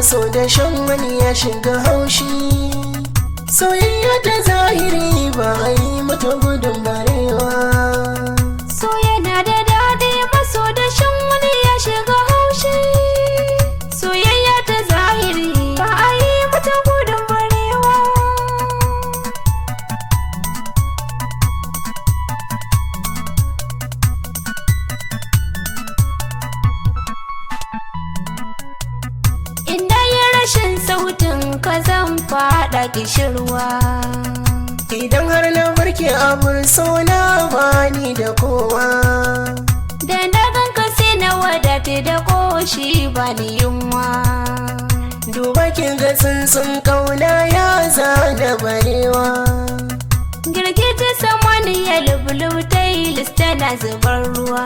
maso da shan wani ya shiga haushi. Soyayya ta zahiri ba a yi mata gudun barewa. So yana da daɗi maso da shan wani ya shiga haushi. Soyayya ta zahiri ba a yi mata gudun barewa. Inda ya rashin sautin ka zan faɗa kishirwa. Idan har na barke abun sona bani da kowa. Da na ganka sai na wadata da ƙoshi bani yunwa. Duba kin ga tsuntsun kauna ya zana barewa. Girgije samaniya lubulutai tana zubar ruwa.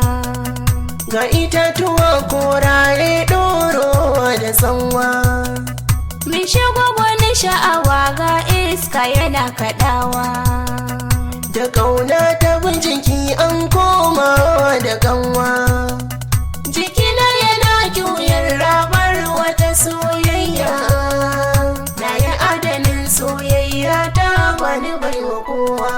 Ga itatuwa korare ɗorowa da tsanwa. Min shigo wani sha'awa ga iska yana kaɗawa. Da ƙauna ta bin jiki an komawa da kanwa. Jikina yana juyar rabar wata soyayya. Na yi adanin soyayya ta bani baiwa kowa.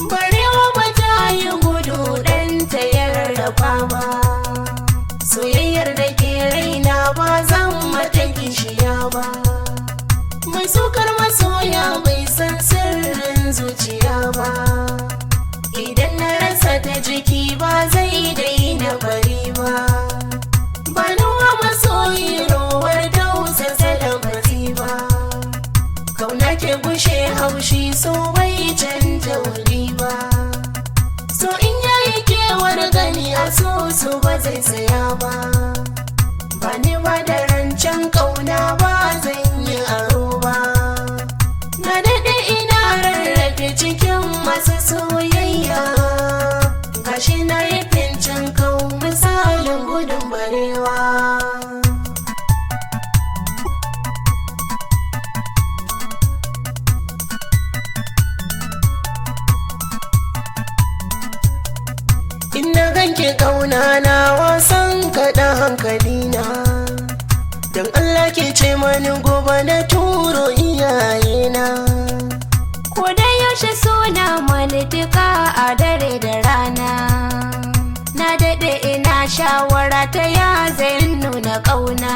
Barewa ba ta yi gudu ɗanta ya rarrafa ba. Soyayyar da ke raina ba zan mata kishiya ba. Mai sukar masoya bai san sirrin zuciya ba. Idan na rasa ta jiki ba zai daina bari ba. Ba nawa masoyi rowar tausasa lamari ba. Kauna ke gushe haushi so bai canja wuri ba. So in yayi kewar gani a so ba zai tsaya ba. Ba ni ba da rancen kauna ba zan yi aro ba. Na daɗe ina rarrafe cikin masu soyayya. Gashi na yi fincin kau misalin gudun barewa. In na ganke kauna na wasan kaɗa hankalina. Don Allah ke ce mani gobe na turo iyayena. Ko da yaushe suna malitika a dare da rana. Na daɗe ina shawara ta ya zai nuna ƙauna.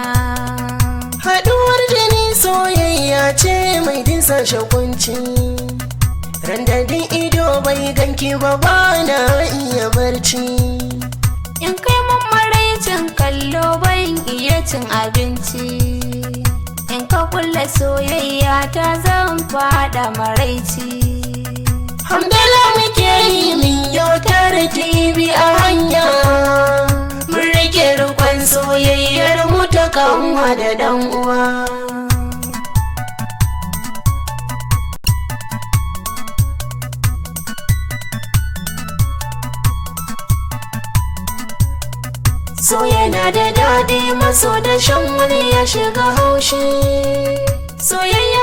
Haɗuwar jini soyayya ce mai dinsa shakunci. Randadin ido bai ganki ba na iya barci. In kai mun maraicin kallo ban iya cin abinci. In ka kulle soyayya ta zan fada maraici. Hamdala muke yi min yautar TV a hanya. Mun rike rukun soyayyar mu ta kanwa da dan uwa. So yana da daɗi maso da shan wani ya shiga haushi. Soyayya